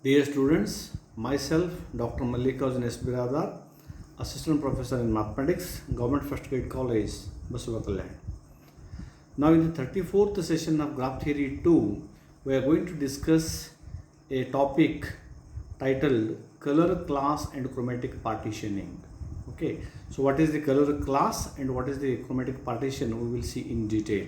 Dear students, myself Dr. Mallikarjun S. Biradar, Assistant Professor in Mathematics, Government First Grade College, Basavakalyan. Now in the 34th session of Graph Theory 2, we are going to discuss a topic titled Color Class and Chromatic Partitioning. Okay, so what is the color class and what is the chromatic partition we will see in detail.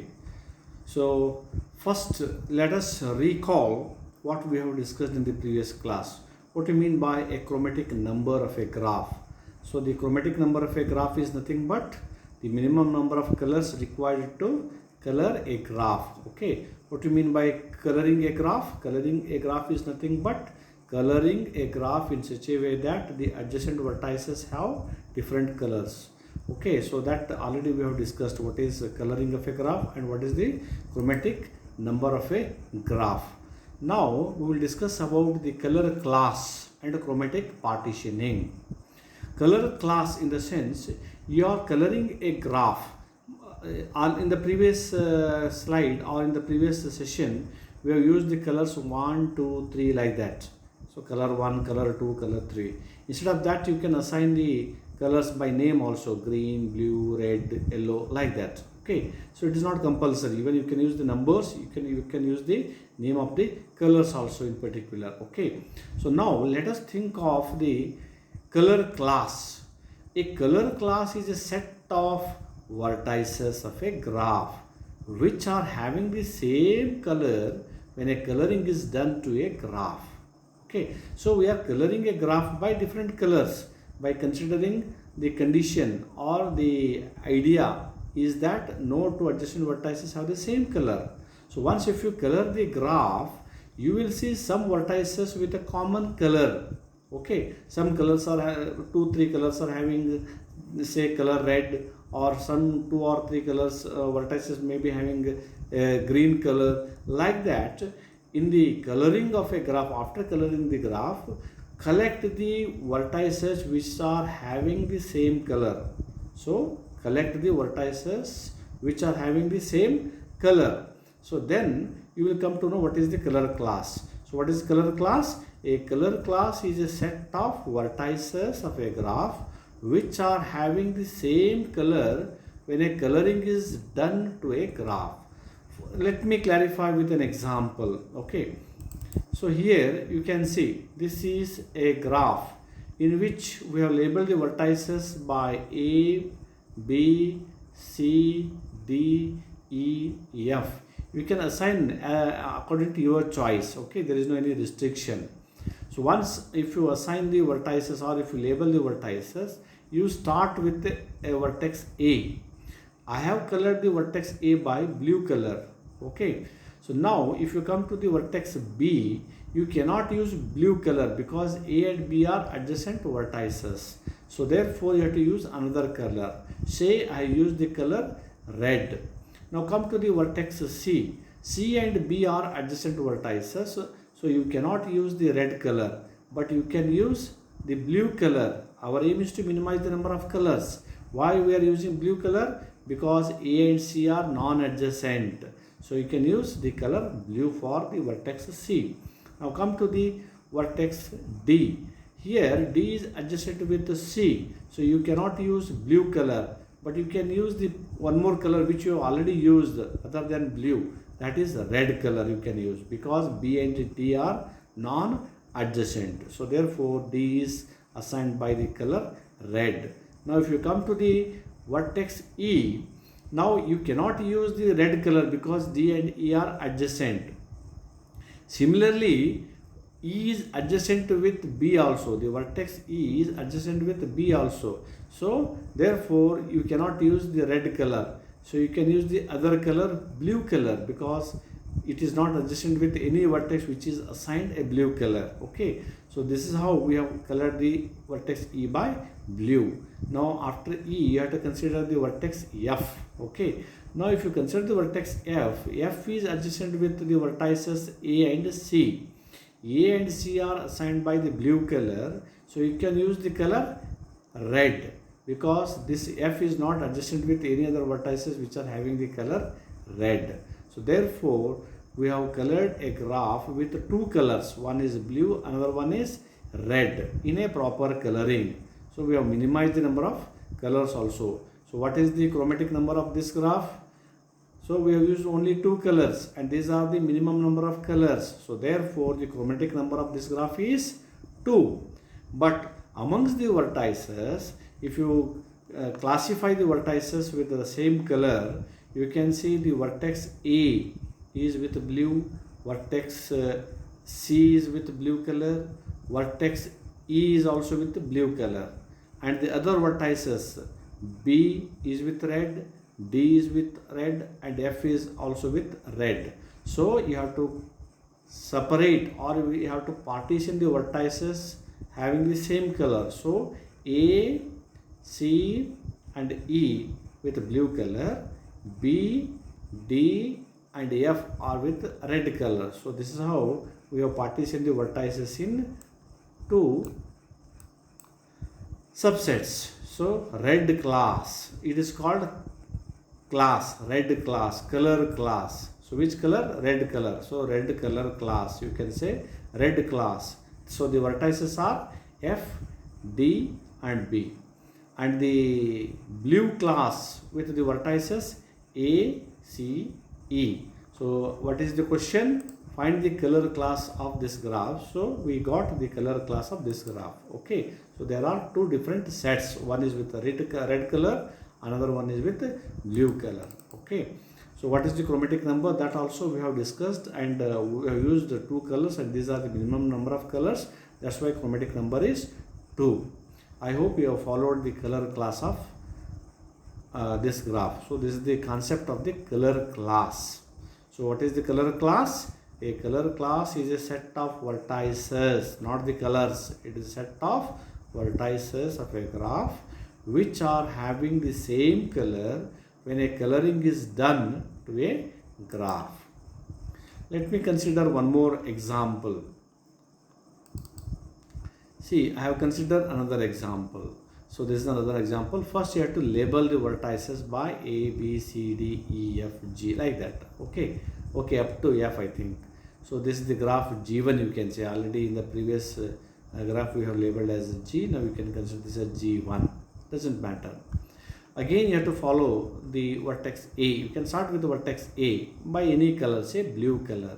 So first let us recall what we have discussed in the previous class. What do you mean by a chromatic number of a graph? So the chromatic number of a graph is nothing but the minimum number of colors required to color a graph. Okay, what do you mean by coloring a graph? Coloring a graph is nothing but coloring a graph in such a way that the adjacent vertices have different colors. Okay, so that already we have discussed what is coloring of a graph and what is the chromatic number of a graph. Now we will discuss about the color class and chromatic partitioning. Color class in the sense you are coloring a graph. In the previous slide or in the previous session we have used the colors 1, 2, 3 like that. So color 1, color 2, color 3. Instead of that you can assign the colors by name also, green, blue, red, yellow, like that. Okay, so it is not compulsory. Even you can use the numbers, you can use the name of the colors also in particular. Okay, so now let us think of the color class. A color class is a set of vertices of a graph which are having the same color when a coloring is done to a graph. Okay, so we are coloring a graph by different colors by considering the condition, or the idea is that no two adjacent vertices have the same color. So once if you color the graph, you will see some vertices with a common color. Okay, some colors are 2-3 colors are having say color red, or some 2 or 3 colors vertices may be having a green color, like that. In the coloring of a graph, after coloring the graph, collect the vertices which are having the same color. So collect the vertices which are having the same color. So then you will come to know what is the color class. So what is color class? A color class is a set of vertices of a graph which are having the same color when a coloring is done to a graph. Let me clarify with an example. Okay, so here you can see this is a graph in which we have labeled the vertices by A, B, C, D, E, F. You can assign according to your choice. Okay, there is no any restriction. So once if you assign the vertices or if you label the vertices, you start with a vertex A. I have colored the vertex A by blue color. Okay, so now if you come to the vertex B, you cannot use blue color because A and B are adjacent vertices. So therefore you have to use another color. Say I use the color red. Now come to the vertex C. C and B are adjacent vertices. So you cannot use the red color, but you can use the blue color. Our aim is to minimize the number of colors. Why we are using blue color? Because A and C are non-adjacent. So you can use the color blue for the vertex C. Now come to the vertex D. Here D is adjacent with the C. So you cannot use blue color, but you can use the one more color which you have already used other than blue. That is red color you can use because B and D are non-adjacent. So therefore D is assigned by the color red. Now if you come to the vertex E, now you cannot use the red color because D and E are adjacent. Similarly, E is adjacent with B also. The vertex E is adjacent with B also. So therefore you cannot use the red color. So you can use the other color, blue color, because it is not adjacent with any vertex which is assigned a blue color. Okay, so this is how we have colored the vertex E by blue. Now after E you have to consider the vertex F. Okay, now if you consider the vertex F, F is adjacent with the vertices A and C. A and C are assigned by the blue color, so you can use the color red because this F is not adjacent with any other vertices which are having the color red. So therefore we have colored a graph with two colors. One is blue, another one is red in a proper coloring. So we have minimized the number of colors also. So what is the chromatic number of this graph? So we have used only two colors, and these are the minimum number of colors. So therefore the chromatic number of this graph is 2. But amongst the vertices, if you classify the vertices with the same color, you can see the vertex A is with blue, vertex C is with blue color, vertex E is also with blue color, and the other vertices B is with red, D is with red, and F is also with red. So you have to separate, or we have to partition the vertices having the same color. So A, C and E with blue color, B, D and F are with red color. So this is how we have partitioned the vertices in two subsets. So red class, it is called class, red class, color class. So which color? Red color. So red color class, you can say red class. So the vertices are F, D and B. And the blue class with the vertices A, C, E. So what is the question? Find the color class of this graph. So we got the color class of this graph. Okay. So there are two different sets. One is with red color, another one is with blue color. Okay. So what is the chromatic number? That also we have discussed, and we have used two colors, and these are the minimum number of colors. That's why chromatic number is 2. I hope you have followed the color class of this graph. So this is the concept of the color class. So what is the color class? A color class is a set of vertices, not the colors. It is a set of vertices of a graph which are having the same color when a coloring is done to a graph. Let me consider one more example. See, I have considered another example. So this is another example. First you have to label the vertices by A, B, C, D, E, F, G, like that. Okay. Okay, up to F I think. So this is the graph G1, you can say. Already in the previous graph we have labeled as G. Now you can consider this as G1. Doesn't matter. Again you have to follow the vertex A. You can start with the vertex A by any color, say blue color.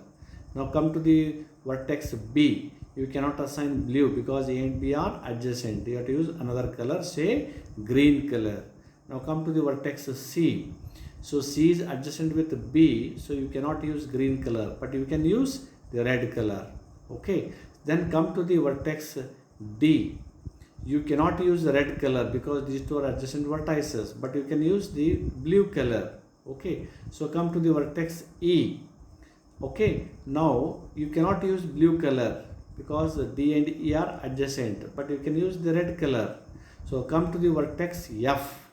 Now come to the vertex B. You cannot assign blue because A and B are adjacent. You have to use another color, say green color. Now come to the vertex C. So C is adjacent with B, so you cannot use green color, but you can use the red color. Okay. Then come to the vertex D. You cannot use the red color because these two are adjacent vertices, but you can use the blue color. Okay. So come to the vertex E. Okay. Now you cannot use blue color because D and E are adjacent, but you can use the red color. So come to the vertex F.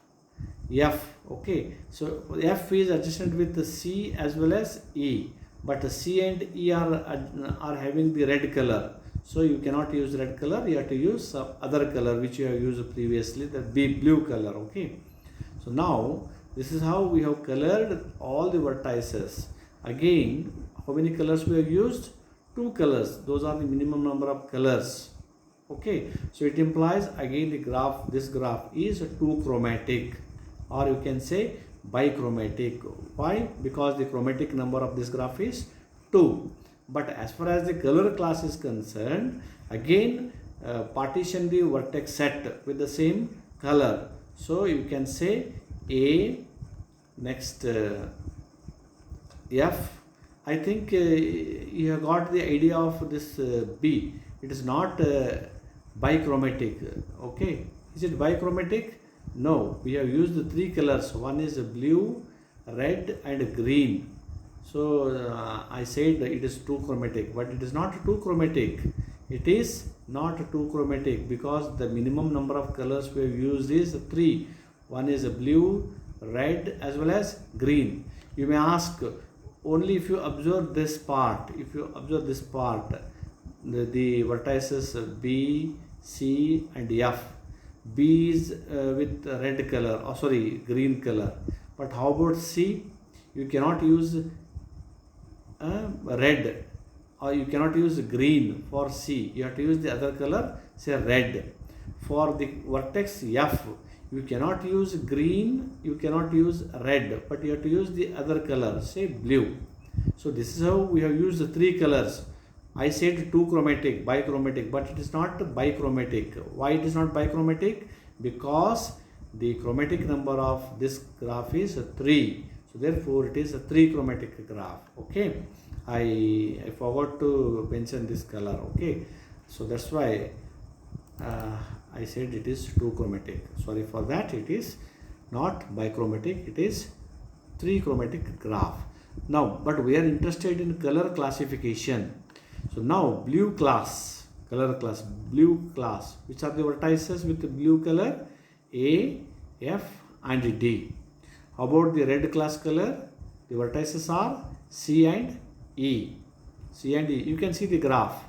Okay. So F is adjacent with the C as well as E, but C and E are having the red color. So you cannot use red color. You have to use some other color which you have used previously, the blue color. Okay. So now this is how we have colored all the vertices. Again, how many colors we have used? 2 colors. Those are the minimum number of colors. Okay. So it implies again the graph, this graph is 2 chromatic, or you can say bichromatic. Why? Because the chromatic number of this graph is 2. But as far as the color class is concerned, again partition the vertex set with the same color. So you can say A, next F. I think you have got the idea of this B. It is not bichromatic. Okay. Is it bichromatic? No. We have used the 3 colors. One is blue, red and green. So I said it is 2 chromatic, but it is not 2 chromatic. It is not 2 chromatic because the minimum number of colors we have used is 3. One is blue, red as well as green. You may ask, only if you observe this part, the vertices B, C and F. B is with red color, green color. But how about C? You cannot use red, or you cannot use green for C. You have to use the other color, say red. For the vertex F, you cannot use green, you cannot use red, but you have to use the other color, say blue. So this is how we have used the three colors. I said two chromatic, bichromatic, but it is not bichromatic. Why it is not bichromatic? Because the chromatic number of this graph is 3. So therefore it is a 3 chromatic graph. Okay, I forgot to mention this color. Okay, so that's why I said it is 2 chromatic. Sorry for that. It is not bichromatic, it is 3 chromatic graph. Now, but we are interested in color classification. So now blue class, color class, blue class, which are the vertices with the blue color? A, F and D. How about the red class color? The vertices are C and E. C and E. You can see the graph.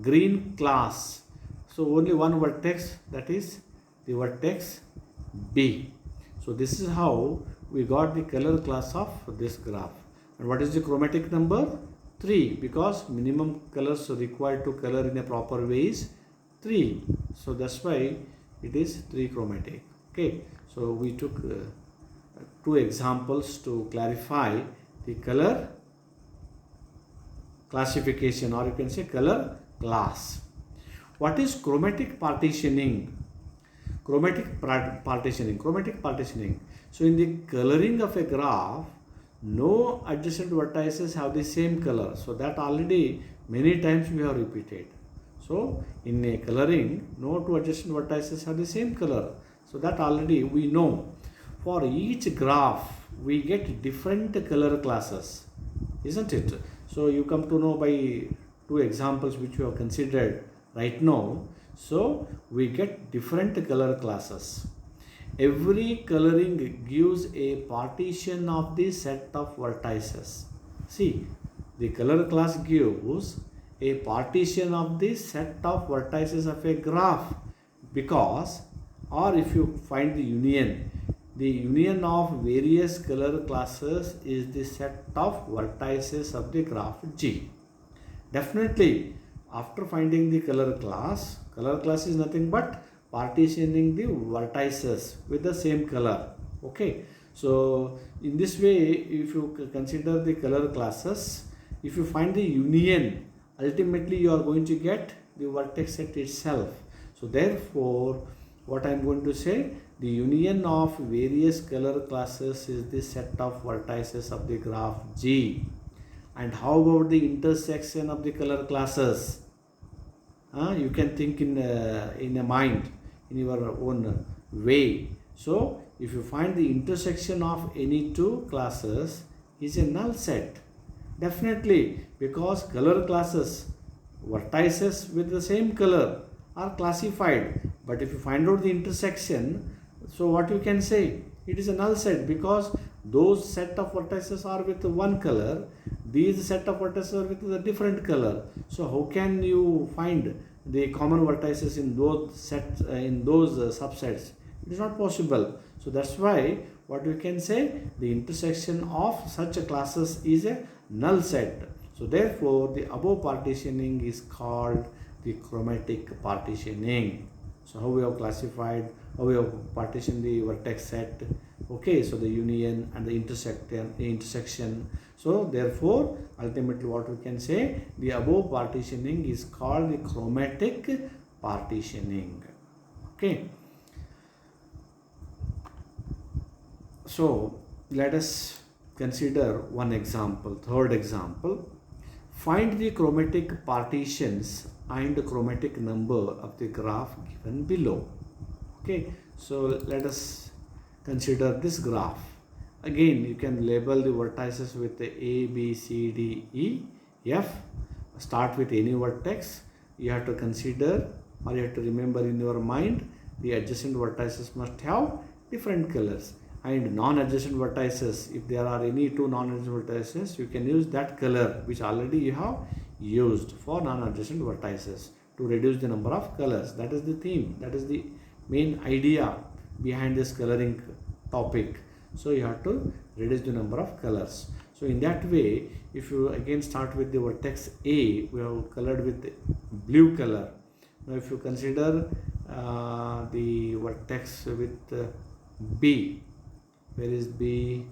Green class. So only one vertex, that is the vertex B. So this is how we got the color class of this graph. And what is the chromatic number? 3, because minimum colors required to color in a proper way is 3. So that's why it is 3 chromatic. Okay, so we took 2 examples to clarify the color classification, or you can say color class. What is chromatic partitioning? Chromatic partitioning. So in the coloring of a graph, no adjacent vertices have the same color. So that already many times we have repeated. So in a coloring, no two adjacent vertices have the same color. So that already we know. For each graph, we get different color classes, isn't it? So you come to know by 2 examples which we have considered right now. So we get different color classes. Every coloring gives a partition of the set of vertices. See, the color class gives a partition of the set of vertices of a graph, because, or if you find the union of various color classes is the set of vertices of the graph G. Definitely, after finding the color class is nothing but partitioning the vertices with the same color. Okay, so in this way, if you consider the color classes, if you find the union, ultimately you are going to get the vertex set itself. So therefore, what I am going to say, the union of various color classes is the set of vertices of the graph G. And how about the intersection of the color classes? You can think in a mind, in your own way. So if you find the intersection of any 2 classes is a null set. Definitely, because color classes, vertices with the same color are classified. But if you find out the intersection, so what you can say? It is a null set, because those set of vertices are with one color, these set of vertices are with a different color. So how can you find the common vertices in those sets, in those subsets? It is not possible. So that's why what we can say, the intersection of such a classes is a null set. So therefore the above partitioning is called the chromatic partitioning. So how we have classified, how we have partitioned the vertex set. Okay, so the union and the intersection. So therefore ultimately what we can say, the above partitioning is called the chromatic partitioning. Okay, so let us consider one example, third example. Find the chromatic partitions and the chromatic number of the graph given below. Okay, so let us consider this graph. Again, you can label the vertices with the A, B, C, D, E, F. Start with any vertex. You have to consider, or you have to remember in your mind, the adjacent vertices must have different colors. And non-adjacent vertices, if there are any 2 non-adjacent vertices, you can use that color which already you have used for non-adjacent vertices to reduce the number of colors. That is the theme, that is the main idea behind this coloring topic. So you have to reduce the number of colors. So in that way, if you again start with the vertex A, we have colored with blue color. Now if you consider the vertex with B, where is B?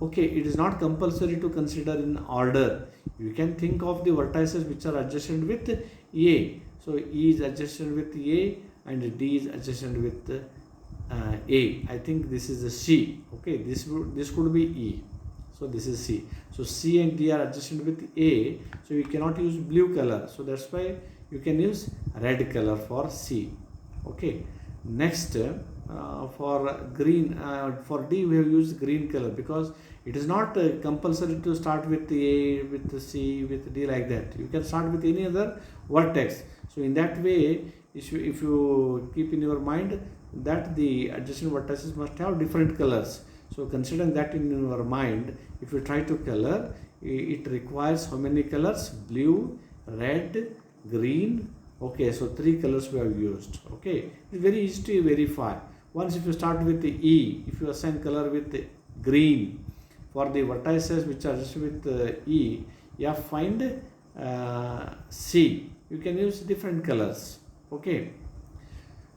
Okay, it is not compulsory to consider in order. You can think of the vertices which are adjacent with A. So E is adjacent with A and D is adjacent with A. I think this is the C. Okay, this could be E. So this is C. So C and D are adjacent with A. So you cannot use blue color. So that's why you can use red color for C. Okay. Next, for green, for D we have used green color because it is not compulsory to start with A, with C, with D like that. You can start with any other vertex. So in that way, if you keep in your mind that the adjacent vertices must have different colors. So considering that in your mind, if you try to color, it requires how many colors? Blue, red, green. Okay, so 3 colors we have used. Okay, it's very easy to verify. Once if you start with the E, if you assign color with the green for the vertices which are just with E, you have find C. You can use different colors. Okay.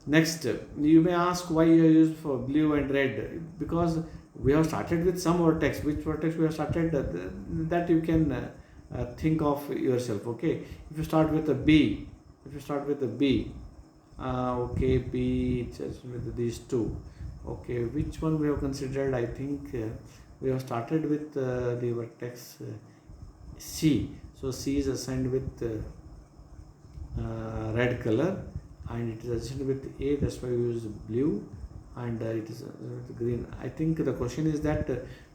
Next, you may ask why you use for blue and red, because we have started with some vertex. Which vertex we have started, that you can think of yourself. Okay, if you start with a B, okay, B just with these two. Okay, which one we have considered? I think we have started with the vertex C. So C is assigned with red color, and it is adjacent with A, that's why we use blue, and it is with green. I think the question is that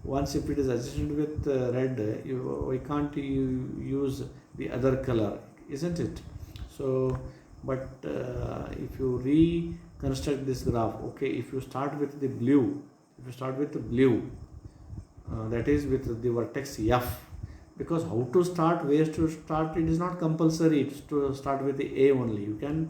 once if it is adjacent with red, we can't use the other color, isn't it? So, but if you reconstruct this graph, okay, if you start with the blue, that is with the vertex F, because how to start, where to start, it is not compulsory to start with the A only. You can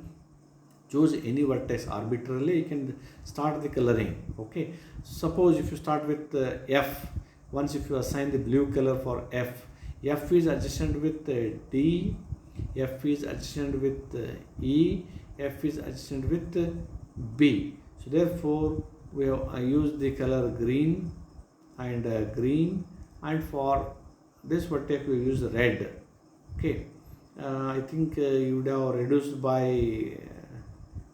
choose any vertex arbitrarily, you can start the coloring. Okay, suppose if you start with F, once if you assign the blue color for F is adjacent with D, F is adjacent with E, F is adjacent with B. So therefore we have used the color green, and for this vertex we use red. Okay, I think you would have reduced by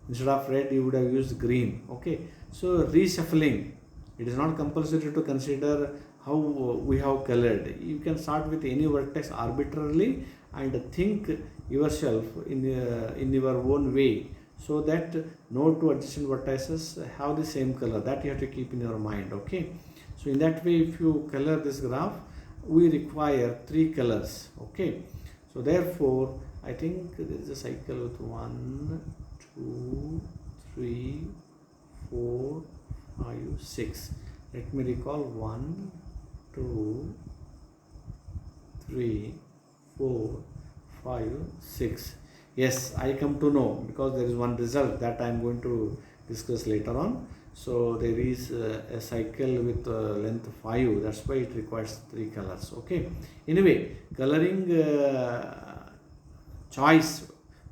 instead of red you would have used green. Okay, so reshuffling, it is not compulsory to consider how we have colored. You can start with any vertex arbitrarily and think yourself in your own way, so that no two adjacent vertices have the same color. That you have to keep in your mind. Okay, so in that way, if you color this graph, we require 3 colors. Okay, so therefore I think there is a cycle with 1, 2, 3, 4, 5, 6. Let me recall: 1, 2, 3, 4, 5, 6. Yes, I come to know because there is one result that I am going to discuss later on. So there is a cycle with length 5, that's why it requires 3 colors. Okay, anyway, coloring choice,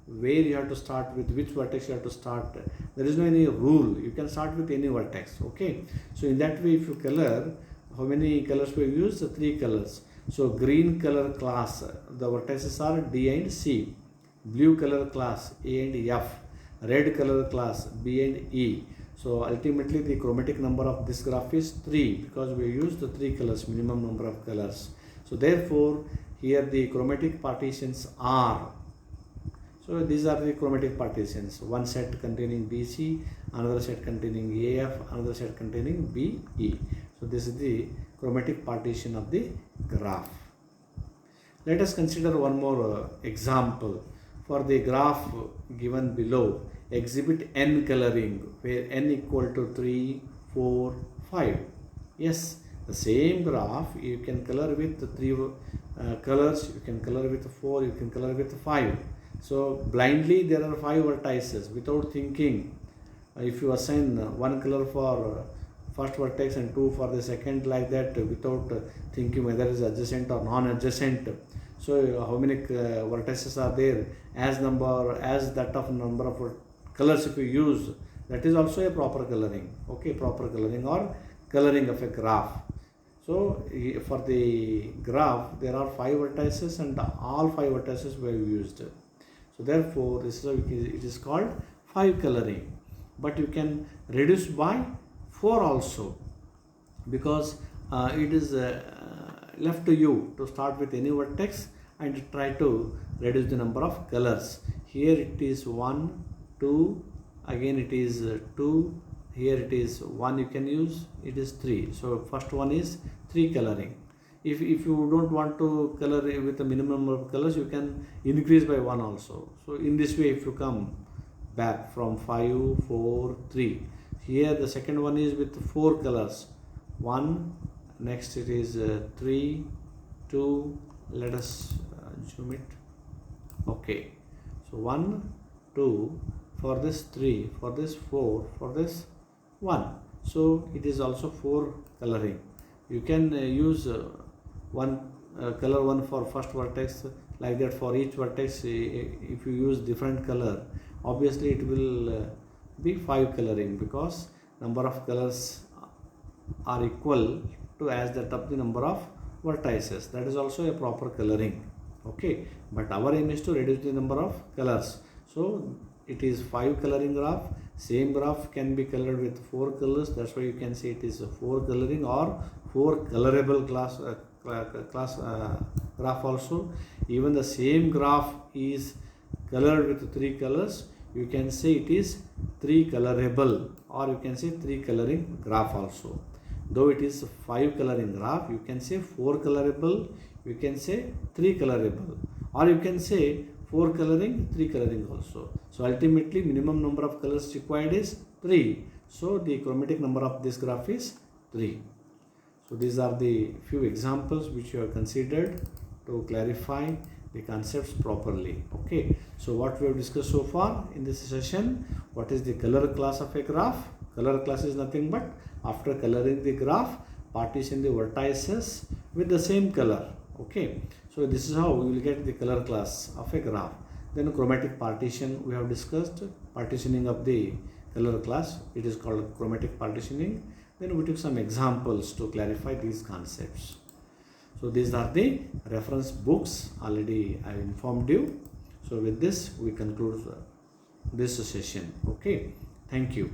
where you have to start, with which vertex you have to start, there is no any rule. You can start with any vertex. Okay, so in that way, if you color, how many colors we use? 3 colors. So green color class, the vertices are D and C. Blue color class, A and F. Red color class, B and E. So ultimately the chromatic number of this graph is 3, because we used the 3 colors, minimum number of colors. So therefore here the chromatic partitions are, so these are the chromatic partitions: one set containing BC, another set containing AF, another set containing BE. So this is the chromatic partition of the graph. Let us consider one more example. For the graph given below, exhibit n coloring, where n equal to 3, 4, 5. Yes, the same graph you can color with 3 colors, you can color with 4, you can color with 5. So blindly there are 5 vertices without thinking. If you assign one color for first vertex and 2 for the second, like that, without thinking whether it is adjacent or non-adjacent. So how many vertices are there, as that of number of colors if you use, that is also a proper coloring. Okay, proper coloring or coloring of a graph. So for the graph there are 5 vertices and all 5 vertices were used. So therefore this is how it is called 5 coloring. But you can reduce by 4 also, because it is left to you to start with any vertex and try to reduce the number of colors. Here it is 1, 2, again it is 2, here it is 1 you can use, it is 3. So first one is 3 coloring. If you don't want to color with a minimum number of colors, you can increase by 1 also. So in this way, if you come back from 5, 4, 3, here the second one is with 4 colors, 1, next it is 3, 2, let us zoom it. Okay, so 1, 2, for this 3, for this 4, for this 1. So it is also 4 coloring. You can use color 1 for first vertex, like that for each vertex. If you use different color, obviously it will be 5 coloring, because number of colors are equal to as that of the number of vertices. That is also a proper coloring. Okay, but our aim is to reduce the number of colors. So it is 5 coloring graph. Same graph can be colored with 4 colors. That's why you can say it is a 4 coloring or 4 colorable graph also. Even the same graph is colored with 3 colors, you can say it is 3 colorable, or you can say 3 coloring graph also. Though it is 5 coloring graph, you can say 4 colorable, you can say 3 colorable, or you can say 4 coloring, 3 coloring also. So ultimately minimum number of colors required is 3. So the chromatic number of this graph is 3. So these are the few examples which you have considered to clarify the concepts properly. Okay, so what we have discussed so far in this session, what is the color class of a graph? Color class is nothing but after coloring the graph, partition the vertices with the same color. Okay, so this is how we will get the color class of a graph. Then chromatic partition we have discussed, partitioning of the color class, it is called chromatic partitioning. Then we took some examples to clarify these concepts. So these are the reference books, already I informed you. So with this we conclude this session. Okay, thank you.